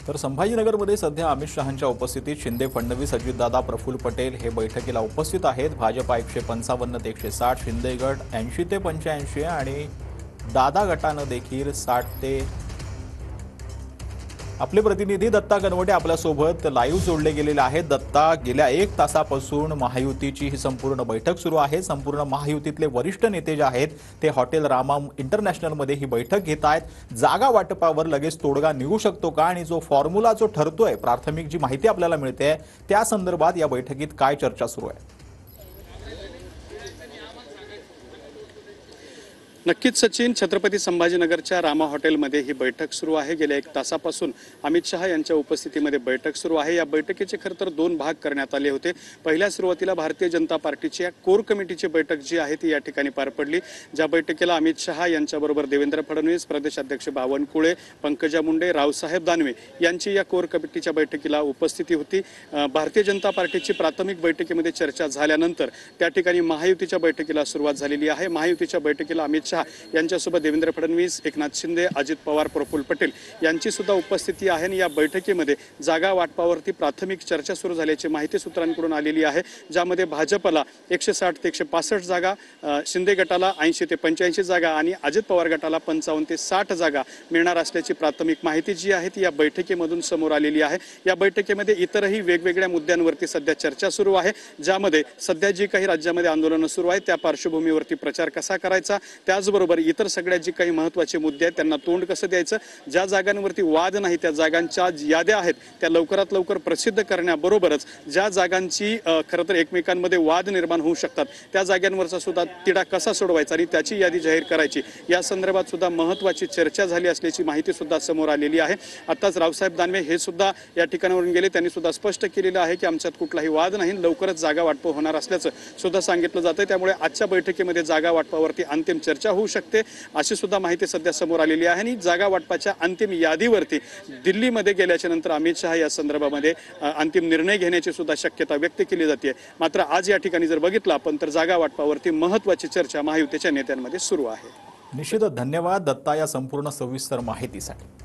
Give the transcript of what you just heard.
तर संभाजीनगरमध्ये सध्या अमित शहांच्या उपस्थितीत शिंदे, फडणवीस, अजितदादा, प्रफुल्ल पटेल हे बैठकीला उपस्थित आहेत। भाजपा 155 ते 160, शिंदे गट 80 ते 85 आणि दादा गटानं देखील 60 ते। आपले प्रतिनिधी दत्ता गणवटे आपल्यासोबत लाईव्ह जोडले गेलेले आहेत। दत्ता, गेल्या 1 तासापासून महायुतीची ही संपूर्ण बैठक सुरू आहे। संपूर्ण महायुतीतले वरिष्ठ नेते जे आहेत ते हॉटेल रामा इंटरनॅशनलमध्ये ही बैठक घेत आहेत। जागा वाटपावर लगेच तोडगा निघू शकतो का आणि जो फॉर्म्युला जो ठरतोय, प्राथमिक जी माहिती आपल्याला मिळते त्या संदर्भात या बैठकीत काय चर्चा सुरू आहे? नक्कीच सचिन, छत्रपती संभाजीनगरच्या रामा हॉटेलमध्ये ही बैठक सुरू आहे। गेल्या 1 तासापासून अमित शहा यांच्या उपस्थितीमध्ये बैठक सुरू आहे। या बैठकीचे खरं तर 2 भाग करण्यात आले होते। पहिल्या सुरुवातीला भारतीय जनता पार्टीची कोर कमिटीची बैठक जी आहे ती या ठिकाणी पार पडली। ज्या बैठकीला अमित शहा यांच्याबरोबर देवेंद्र फडणवीस, प्रदेशाध्यक्ष बावनकुळे, पंकजा मुंडे, रावसाहेब दानवे यांची या कोर कमिटीच्या बैठकीला उपस्थिती होती। भारतीय जनता पार्टीची प्राथमिक बैठकीमध्ये चर्चा झाल्यानंतर त्या ठिकाणी महायुतीच्या बैठकीला सुरुवात झालेली आहे। महायुतीच्या बैठकीला अमित यांच्यासोबत देवेंद्र फडणवीस, एकनाथ शिंदे, अजित पवार, प्रफुल्ल पटेल यांची सुद्धा उपस्थिती आहे आणि या बैठकीमध्ये जागा वाटपावरती प्राथमिक चर्चा सुरू झाल्याची माहिती सूत्रांकडून आलेली आहे। ज्यामध्ये भाजपला 160 ते 165 जागा, शिंदे गटाला 80 ते 85 जागा आणि अजित पवार गटाला 55 ते 60 जागा मिळणार असल्याची प्राथमिक माहिती जी आहे ती या बैठकीमधून समोर आलेली आहे। या बैठकीमध्ये इतरही वेगवेगळ्या मुद्द्यांवरती सध्या चर्चा सुरू आहे। ज्यामध्ये सध्या जी काही राज्यामध्ये आंदोलनं सुरू आहेत त्या पार्श्वभूमीवरती प्रचार कसा करायचा, त्याचबरोबर इतर सगळ्या जी काही महत्त्वाचे मुद्दे आहेत त्यांना तोंड कसं द्यायचं, ज्या जागांवरती वाद नाही त्या जागांच्या याद्या आहेत त्या लवकरात लवकर प्रसिद्ध करण्याबरोबरच ज्या जागांची खरं तर एकमेकांमध्ये वाद निर्माण होऊ शकतात त्या जागांवरचा सुद्धा तिढा कसा सोडवायचा आणि त्याची यादी जाहीर करायची या संदर्भात सुद्धा महत्त्वाची चर्चा झाली असल्याची माहिती सुद्धा समोर आलेली आहे। आताच रावसाहेब दानवे हे सुद्धा या ठिकाणावरून गेले, त्यांनी सुद्धा स्पष्ट केलेलं आहे की आमच्यात कुठलाही वाद नाही, लवकरच जागा वाटप होणार असल्याचं सुद्धा सांगितलं जातं। त्यामुळे आजच्या बैठकीमध्ये जागा वाटपावरती अंतिम चर्चा होऊ शकते अशी सुद्धा माहिती सध्या समोर आलेली आहे आणि जागा वाटपाच्या अंतिम यादीवरती दिल्लीमध्ये गेल्याच्या नंतर अमित शहा या संदर्भामध्ये अंतिम निर्णय घेण्याची सुद्धा शक्यता व्यक्त केली जाते। मात्र आज या ठिकाणी जर बघितलं आपण तर जागा वाटपावरती महत्त्वाची चर्चा महायुतीच्या नेत्यांमध्ये सुरू आहे। निश्चितच धन्यवाद दत्ता या संपूर्ण सविस्तर माहितीसाठी।